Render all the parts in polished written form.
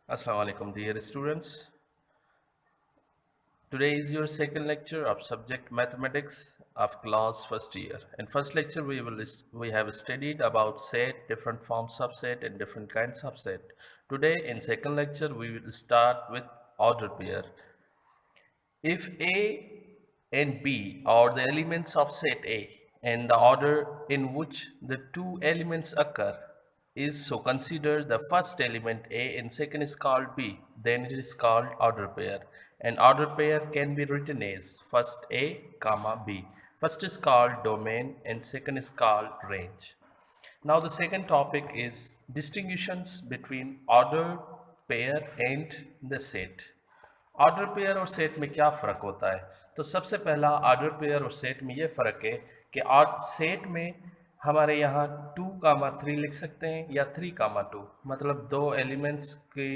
Assalamu alaikum dear students. Today is your second lecture of subject mathematics of class first year. In first lecture we have studied about set, different forms of set and different kinds of set. Today in second lecture we will start with order pair. If A and B are the elements of set A and the order in which the two elements occur is so consider the first element A and second is called B, then it is called order pair. An order pair can be written as first A comma B. First is called domain and second is called range. Now the second topic is distinctions between order pair and the set. Order pair और set में क्या फ़र्क होता है? तो सबसे पहला order pair और सेट में ये फ़र्क है कि सेट में हमारे यहाँ 2 कामा 3 लिख सकते हैं या 3 कामा 2, मतलब दो एलिमेंट्स के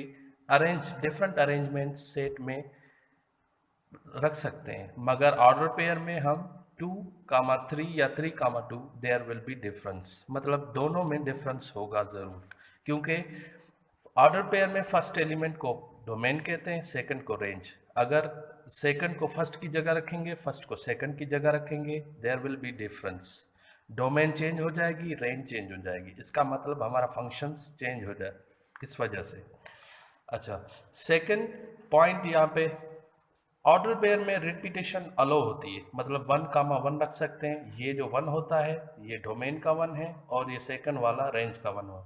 डिफरेंट अरेंजमेंट सेट में रख सकते हैं, मगर ऑर्डर पेयर में हम 2 कामा 3 या 3 कामा 2 देयर विल बी डिफरेंस, मतलब दोनों में डिफरेंस होगा ज़रूर, क्योंकि ऑर्डर पेयर में फर्स्ट एलिमेंट को डोमेन कहते हैं, सेकंड को रेंज। अगर सेकंड को फर्स्ट की जगह रखेंगे, फर्स्ट को सेकंड की जगह रखेंगे, there will be difference. Domain change हो जाएगी, रेंज चेंज हो जाएगी, इसका मतलब हमारा फंक्शंस चेंज हो जाए इस वजह से। अच्छा, सेकंड पॉइंट यहाँ पे ऑर्डर पेयर में रिपीटेशन अलो होती है, मतलब 1 कामा 1 रख सकते हैं। ये जो 1 होता है ये डोमेन का 1 है और ये सेकंड वाला रेंज का 1 हो।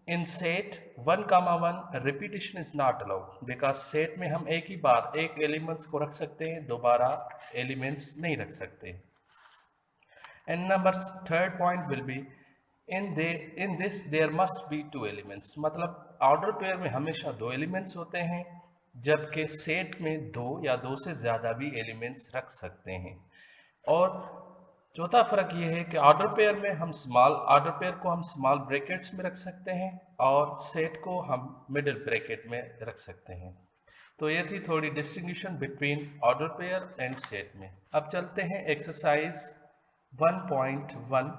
In set 1 comma 1 repetition is not allowed because set में हम एक ही बार एक एलिमेंट्स को रख सकते हैं, दोबारा एलिमेंट्स नहीं रख सकते। And number third point will be in this there must be 2 elements, मतलब ऑर्डर पेयर में हमेशा 2 एलिमेंट्स होते हैं, जबकि सेट में 2 या 2 से ज़्यादा भी एलिमेंट्स रख सकते हैं। और चौथा फ़र्क ये है कि ऑर्डर पेयर में हम ऑर्डर पेयर को हम स्मॉल ब्रैकेट्स में रख सकते हैं और सेट को हम मिडिल ब्रैकेट में रख सकते हैं। तो ये थी थोड़ी distinction between order pair and set में। अब चलते हैं एक्सरसाइज 1.1।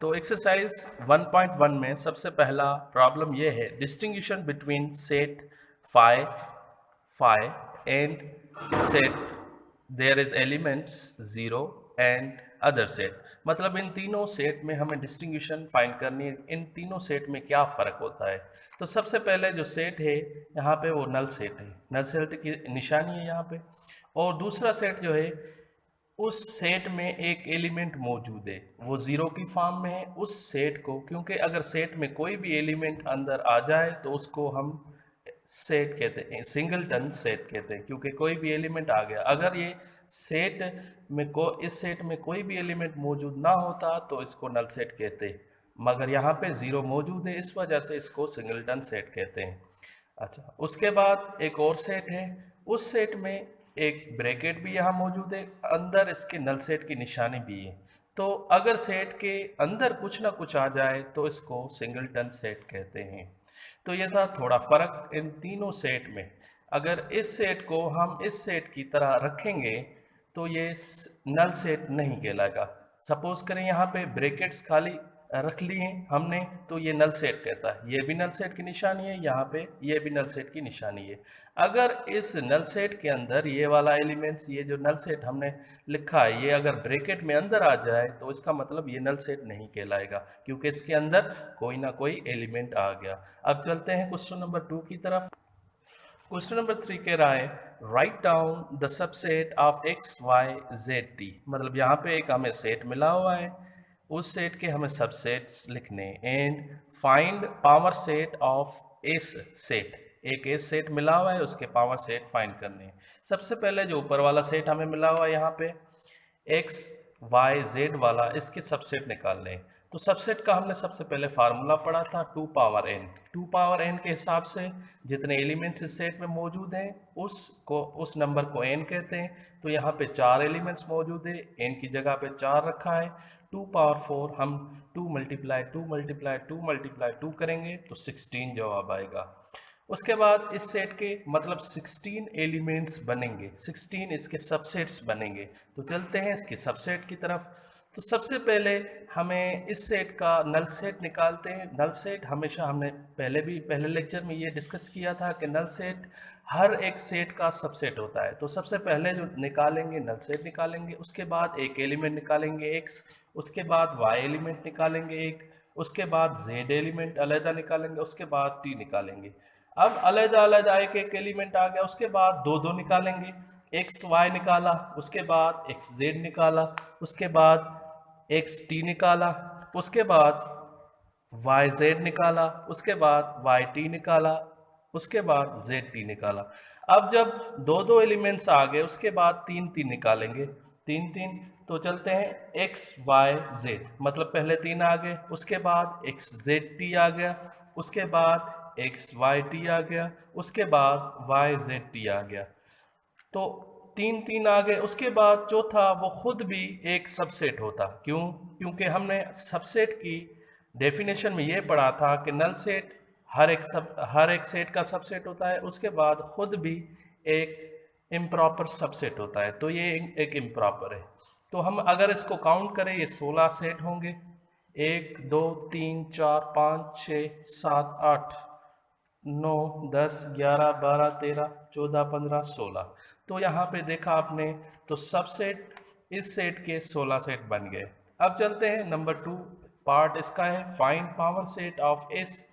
तो एक्सरसाइज 1.1 में सबसे पहला प्रॉब्लम ये है distinction between set phi and set there is elements 0 and other set, मतलब इन तीनों सेट में हमें डिस्टिंग्विशन फाइंड करनी है, इन तीनों सेट में क्या फ़र्क होता है। तो सबसे पहले जो सेट है यहाँ पे वो नल सेट है, नल सेट की निशानी है यहाँ पे। और दूसरा सेट जो है उस सेट में एक एलिमेंट मौजूद है, वो 0 की फॉर्म में है। उस सेट को, क्योंकि अगर सेट में कोई भी एलिमेंट अंदर आ जाए तो उसको हम सेट कहते हैं, सिंगलटन सेट कहते हैं, क्योंकि कोई भी एलिमेंट आ गया। अगर ये सेट में इस सेट में कोई भी एलिमेंट मौजूद ना होता तो इसको नल सेट कहते, मगर यहाँ पे 0 मौजूद है, इस वजह से इसको सिंगलटन सेट कहते हैं। अच्छा, उसके बाद एक और सेट है, उस सेट में एक ब्रैकेट भी यहाँ मौजूद है, अंदर इसके नल सेट की निशानी भी है। तो अगर सेट के अंदर कुछ ना कुछ आ जाए तो इसको सिंगलटन सेट कहते हैं। तो यह था थोड़ा फ़र्क इन तीनों सेट में। अगर इस सेट को हम इस सेट की तरह रखेंगे तो ये नल सेट नहीं कहलाएगा। सपोज करें यहाँ पे ब्रैकेट्स खाली रख लिए हमने तो ये नल सेट कहता है, ये भी नल सेट की निशानी है, यहाँ पे ये भी नल सेट की निशानी है। अगर इस नल सेट के अंदर ये वाला एलिमेंट्स, ये जो नल सेट हमने लिखा है, ये अगर ब्रैकेट में अंदर आ जाए तो इसका मतलब ये नल सेट नहीं कहलाएगा, क्योंकि इसके अंदर कोई ना कोई एलिमेंट आ गया। अब चलते हैं क्वेश्चन नंबर 2 की तरफ। क्वेश्चन नंबर 3 कह रहा है write down the subset of x y z t, मतलब यहाँ पे एक हमें सेट मिला हुआ है, उस सेट के हमें सबसेट्स लिखने। And find power set of S set, एक एस सेट मिला हुआ है, उसके पावर सेट फाइंड करने। सबसे पहले जो ऊपर वाला सेट हमें मिला हुआ है यहाँ पे एक्स वाई जेड वाला, इसके सबसेट निकाल लें। तो सबसेट का हमने सबसे पहले फार्मूला पढ़ा था 2 पावर n। 2 पावर n के हिसाब से जितने एलिमेंट्स इस सेट में मौजूद हैं उस नंबर को n कहते हैं। तो यहाँ पे 4 एलिमेंट्स मौजूद है, n की जगह पे 4 रखा है। 2 पावर 4 हम 2 मल्टीप्लाई 2 मल्टीप्लाई 2 मल्टीप्लाई 2 करेंगे तो 16 जवाब आएगा। उसके बाद इस सेट के मतलब 16 एलिमेंट्स बनेंगे, 16 इसके सबसेट्स बनेंगे। तो चलते हैं इसके सबसेट की तरफ। तो सबसे पहले हमें इस सेट का नल सेट निकालते हैं। नल सेट हमेशा हमने पहले लेक्चर में ये डिस्कस किया था कि नल सेट हर एक सेट का सबसेट होता है। तो सबसे पहले जो निकालेंगे नल सेट निकालेंगे, उसके बाद एक एलिमेंट निकालेंगे x, उसके बाद y एलिमेंट निकालेंगे एक, उसके बाद z एलिमेंट अलग निकालेंगे, उसके बाद t निकालेंगे। अब अलग एक एक एलिमेंट आ गया, उसके बाद दो दो निकालेंगे, एक्स वाई निकाला, उसके बाद एक्स जेड निकाला, उसके बाद एक्स टी निकाला, उसके बाद वाई जेड निकाला, उसके बाद वाई टी निकाला, उसके बाद जेड टी निकाला। अब जब दो दो एलिमेंट्स आ गए, उसके बाद तीन तीन निकालेंगे, तीन तीन। तो चलते हैं एक्स वाई जेड, मतलब पहले तीन आ गए, उसके बाद एक्स जेड टी आ गया, उसके बाद एक्स वाई टी आ गया, उसके बाद वाई जेड टी आ गया। तो तीन तीन आ गए, उसके बाद जो था वो खुद भी एक सबसेट होता। क्यों? क्योंकि हमने सबसेट की डेफिनेशन में ये पढ़ा था कि नल सेट हर एक सेट का सबसेट होता है, उसके बाद खुद भी एक इम्प्रॉपर सबसेट होता है। तो ये एक इम्प्रॉपर है। तो हम अगर इसको काउंट करें, ये 16 सेट होंगे, 1 2 3 4 5 6 7 8 9 10 11 12 13 14 15 16। तो यहाँ पे देखा आपने, तो सबसेट इस सेट के 16 सेट बन गए। अब चलते हैं नंबर 2, पार्ट इसका है find power set of S.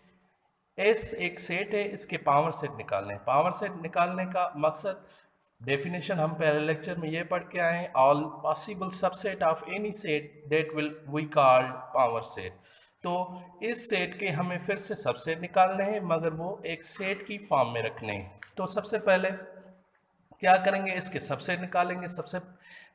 S एक सेट है, इसके पावर सेट निकालने हैं। पावर सेट निकालने का मकसद, डेफिनेशन हम पहले लेक्चर में ये पढ़ के आए हैं, all possible subset of any set that will we called power set. तो इस सेट के हमें फिर से सबसेट निकालने हैं, मगर वो एक सेट की फॉर्म में रखने हैं। तो सबसे पहले क्या करेंगे, इसके सबसेट निकालेंगे।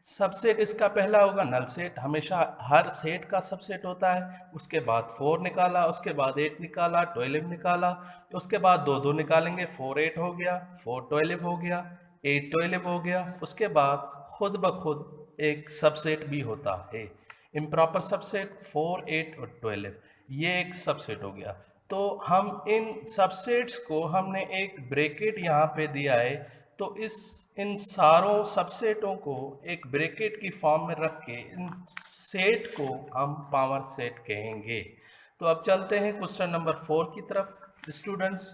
सबसेट इसका पहला होगा नल सेट, हमेशा हर सेट का सबसेट होता है। उसके बाद 4 निकाला, उसके बाद 8 निकाला, 12 निकाला, उसके बाद दो दो निकालेंगे, 4 8 हो गया, 4 12 हो गया, 8 12 हो गया। उसके बाद खुद ब खुद एक सबसेट भी होता है, इम्प्रॉपर सबसेट 4 8 और 12, ये एक सबसेट हो गया। तो हम इन सबसेट्स को हमने एक ब्रैकेट यहाँ पे दिया है, तो इन सारों सबसेटों को एक ब्रैकेट की फॉर्म में रख के इन सेट को हम पावर सेट कहेंगे। तो अब चलते हैं क्वेश्चन नंबर 4 की तरफ स्टूडेंट्स।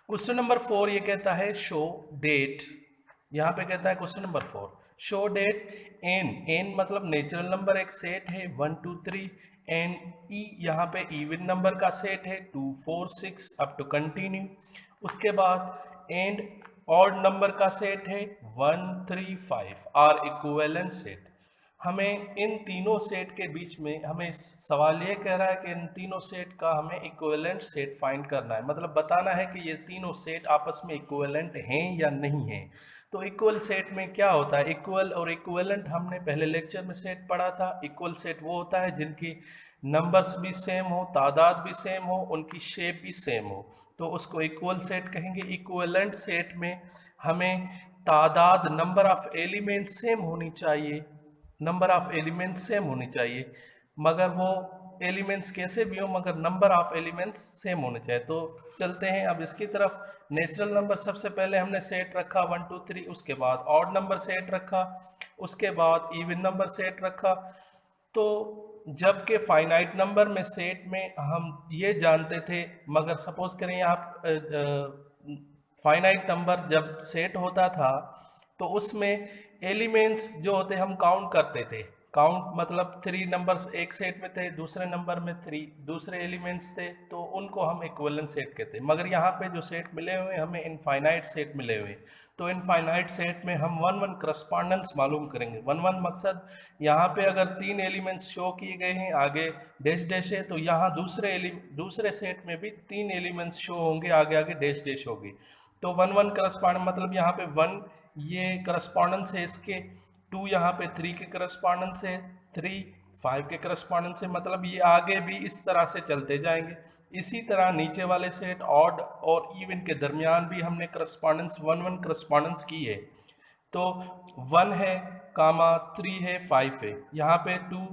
क्वेश्चन नंबर 4 ये कहता है शो डेट। यहाँ पे कहता है question number 4, show that n मतलब नेचुरल नंबर एक सेट है 1 2 3, एंड ई यहाँ पे इवन नंबर का सेट है 2 4 6 अप टू कंटिन्यू। उसके बाद एंड ऑड नंबर का सेट है 1 3 5 आर इक्विवेलेंट सेट। हमें इन तीनों सेट के बीच में, हमें सवाल ये कह रहा है कि इन तीनों सेट का हमें इक्विवेलेंट सेट फाइंड करना है, मतलब बताना है कि ये तीनों सेट आपस में इक्विवेलेंट हैं या नहीं हैं। तो इक्वल सेट में क्या होता है, इक्वल और इक्विवेलेंट हमने पहले लेक्चर में सेट पढ़ा था। इक्वल सेट वो होता है जिनकी नंबर्स भी सेम हो, तादाद भी सेम हो, उनकी शेप भी सेम हो, तो उसको इक्वल सेट कहेंगे। इक्विवेलेंट सेट में हमें तादाद, नंबर ऑफ एलिमेंट सेम होनी चाहिए, नंबर ऑफ एलिमेंट्स सेम होनी चाहिए, मगर वो एलिमेंट्स कैसे भी हो, मगर नंबर ऑफ एलिमेंट्स सेम होने चाहिए। तो चलते हैं अब इसकी तरफ। नेचुरल नंबर सबसे पहले हमने सेट रखा 1 2 3, उसके बाद ऑड नंबर सेट रखा, उसके बाद इवन नंबर सेट रखा। तो जबकि फाइनाइट नंबर में सेट में हम ये जानते थे, मगर सपोज करें आप फाइनाइट नंबर जब सेट होता था तो उसमें एलिमेंट्स जो होते हम काउंट करते थे। काउंट मतलब 3 नंबर्स एक सेट में थे, दूसरे नंबर में 3 दूसरे एलिमेंट्स थे, तो उनको हम इक्विवेलेंट सेट कहते हैं। मगर यहाँ पे जो सेट मिले हुए हमें इनफाइनाइट सेट मिले हुए, तो इनफाइनाइट सेट में हम 1 1 करस्पॉन्डेंस मालूम करेंगे। 1 1 मकसद, यहाँ पे अगर 3 एलिमेंट्स शो किए गए हैं, आगे डैश डैश है, तो यहाँ दूसरे सेट में भी 3 एलिमेंट्स शो होंगे, आगे आगे डैश डैश होगी। तो 1 1 करस्पॉन्ड मतलब यहाँ पे 1 ये करस्पॉन्डेंस है इसके, 2 यहाँ पे 3 के करस्पॉन्डेंस है, 3 5 के करस्पॉन्डेंस है, मतलब ये आगे भी इस तरह से चलते जाएंगे। इसी तरह नीचे वाले सेट ऑड और इवन के दरमियान भी हमने करस्पॉन्डेंस 1 1 करस्पॉन्डेंस की है। तो 1 है कामा 3 है 5 है, यहाँ पे 2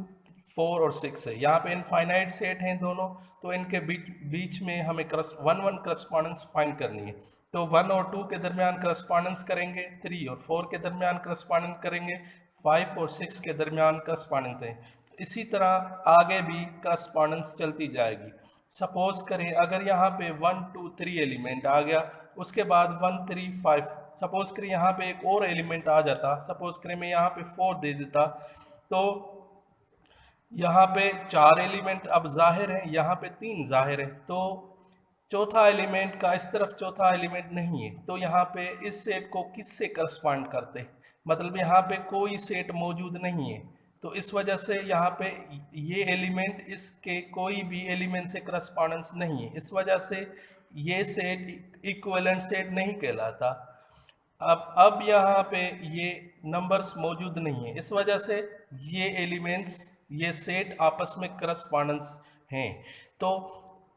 4 और 6 है, यहाँ पे इनफाइनाइट सेट हैं दोनों, तो इनके बीच में हमें 1 1 करस्पॉन्डेंस फाइंड करनी है। तो 1 और 2 के दरमियान करस्पॉन्डेंस करेंगे, 3 और 4 के दरमियान करस्पॉन्डेंस करेंगे, 5 और 6 के दरमियान करस्पॉन्डेंस है। इसी तरह आगे भी करस्पॉन्डेंस चलती जाएगी। सपोज करें अगर यहाँ पे 1 2 3 एलिमेंट आ गया, उसके बाद 1 3 5, सपोज करें यहाँ पे एक और एलिमेंट आ जाता, सपोज करें मैं यहाँ पे 4 दे देता, तो यहाँ पे 4 एलिमेंट अब जाहिर है, यहाँ पे 3 जाहिर है, तो चौथा एलिमेंट का इस तरफ चौथा एलिमेंट नहीं है, तो यहाँ पे इस सेट को किससे करस्पॉन्ड करते, मतलब यहाँ पे कोई सेट मौजूद नहीं है, तो इस वजह से यहाँ पे ये एलिमेंट इसके कोई भी एलिमेंट से करस्पॉन्डेंस नहीं है, इस वजह से ये सेट इक्विवेलेंट सेट नहीं कहलाता। अब यहाँ पे ये नंबर्स मौजूद नहीं है, इस वजह से ये एलिमेंट्स ये सेट आपस में करस्पॉन्डेंस हैं। तो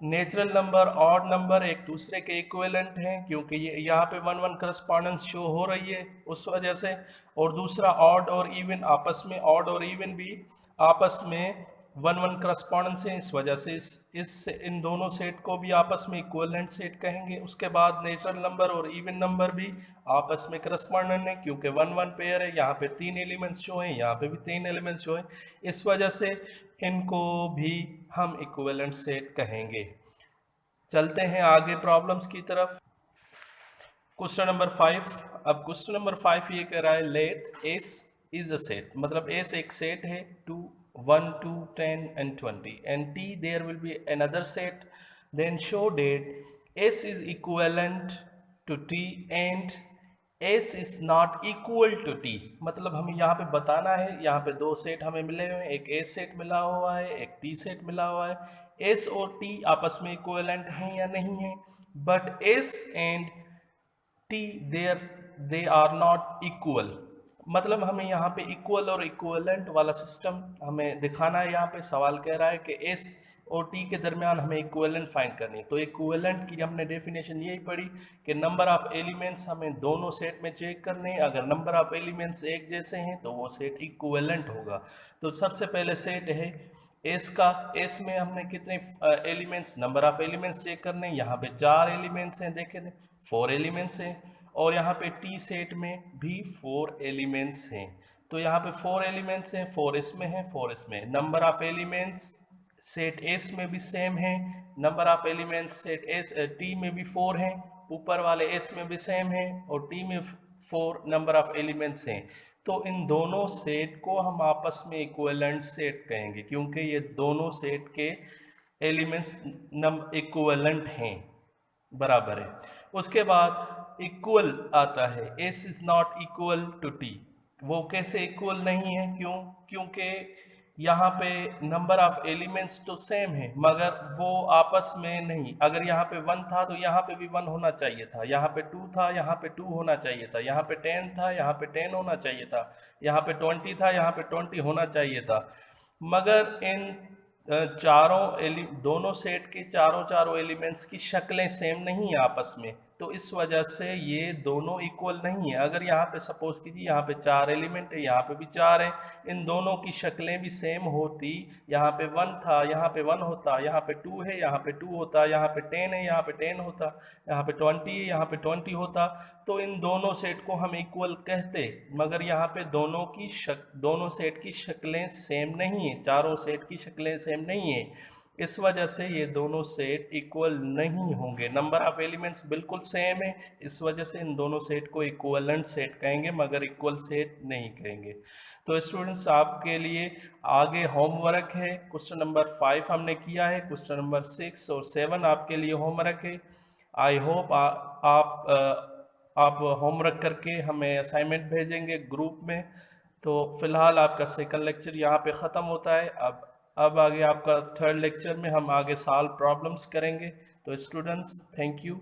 नेचुरल नंबर ऑड नंबर एक दूसरे के इक्विवेलेंट हैं, क्योंकि ये यहाँ पे 1 1 करस्पॉन्डेंस शो हो रही है उस वजह से, और दूसरा ऑड और इवन आपस में, ऑड और इवन भी आपस में 1 1 करस्पॉन्डेंस है, इस वजह से इन दोनों सेट को भी आपस में इक्विवेलेंट सेट कहेंगे। उसके बाद नेचुरल नंबर और इवन नंबर भी आपस में करस्पॉन्डेंट है, क्योंकि 1 1 पेयर है, यहाँ पे 3 एलिमेंट्स शो हैं, यहाँ पे भी 3 एलिमेंट्स शो हैं, इस वजह से इनको भी हम इक्विवेलेंट सेट कहेंगे। चलते हैं आगे प्रॉब्लम्स की तरफ। Question number 5। अब क्वेश्चन नंबर 5 ये कह रहा है let s is a set, मतलब एस एक सेट है 2 1 2 10 and 20 and T there will be another set, then show that S is equivalent to T and S is not equal to T, मतलब हमें यहाँ पे बताना है, यहाँ पे दो सेट हमें मिले हुए हैं, एक S सेट मिला हुआ है, एक T सेट मिला हुआ है, S और T आपस में इक्विवेलेंट हैं या नहीं है, but S and T they are not equal, मतलब हमें यहाँ पे इक्वल और इक्विवेलेंट वाला सिस्टम हमें दिखाना है। यहाँ पे सवाल कह रहा है कि S और T के दरमियान हमें इक्विवेलेंट फाइंड करनी है। तो इक्विवेलेंट की हमने डेफिनेशन यही पढ़ी कि नंबर ऑफ एलिमेंट्स हमें दोनों सेट में चेक करने हैं, अगर नंबर ऑफ एलिमेंट्स एक जैसे हैं तो वो सेट इक्विवेलेंट होगा। तो सबसे पहले सेट है एस का, एस में हमने कितने elements, number of elements check करने हैं, यहाँ पे 4 एलिमेंट्स हैं, देखें 4 एलिमेंट्स हैं, और यहाँ पे टी सेट में भी 4 एलिमेंट्स हैं, तो यहाँ पे 4 एलिमेंट्स हैं, 4 इसमें हैं 4 इसमें। Number of elements set S में भी सेम है, number of elements set S T में भी 4 हैं, ऊपर वाले एस में भी सेम है, और टी में 4 नंबर ऑफ एलिमेंट्स हैं। तो इन दोनों सेट को हम आपस में इक्विवेलेंट सेट कहेंगे, क्योंकि ये दोनों सेट के एलिमेंट्स इक्विवेलेंट हैं, बराबर है। उसके बाद इक्वल आता है, s is not equal to t, वो कैसे इक्वल नहीं है, क्योंकि यहाँ पे नंबर ऑफ एलिमेंट्स तो सेम है मगर वो आपस में नहीं, अगर यहाँ पे 1 था तो यहाँ पे भी 1 होना चाहिए था, यहाँ पे 2 था यहाँ पे 2 होना चाहिए था, यहाँ पे 10 था यहाँ पे 10 होना चाहिए था, यहाँ पे 20 था यहाँ पे 20 होना चाहिए था, मगर इन दोनों सेट के चारों एलिमेंट्स की शक्लें सेम नहीं है आपस में, तो इस वजह से ये दोनों इक्वल नहीं है। अगर यहाँ पे सपोज कीजिए यहाँ पे 4 एलिमेंट है, यहाँ पे भी 4 हैं, इन दोनों की शक्लें भी सेम होती, यहाँ पे 1 था यहाँ पे 1 होता, यहाँ पे 2 है यहाँ पे 2 होता, यहाँ पे 10 है यहाँ पे 10 होता, यहाँ पे 20 है यहाँ पे 20 होता, तो इन दोनों सेट को हम इक्वल कहते, मगर यहाँ पे दोनों सेट की शक्लें सेम नहीं है, चारों सेट की शक्लें सेम नहीं है, इस वजह से ये दोनों सेट इक्वल नहीं होंगे। नंबर ऑफ एलिमेंट्स बिल्कुल सेम है, इस वजह से इन दोनों सेट को इक्विवेलेंट सेट कहेंगे मगर इक्वल सेट नहीं कहेंगे। तो स्टूडेंट्स आपके लिए आगे होमवर्क है, क्वेश्चन नंबर 5 हमने किया है, क्वेश्चन नंबर 6 और 7 आपके लिए होमवर्क है। आई होप आप होमवर्क करके हमें असाइनमेंट भेजेंगे ग्रुप में। तो फिलहाल आपका सेकंड लेक्चर यहाँ पे ख़त्म होता है। अब आगे आपका थर्ड लेक्चर में हम आगे सॉल्व प्रॉब्लम्स करेंगे। तो स्टूडेंट्स थैंक यू।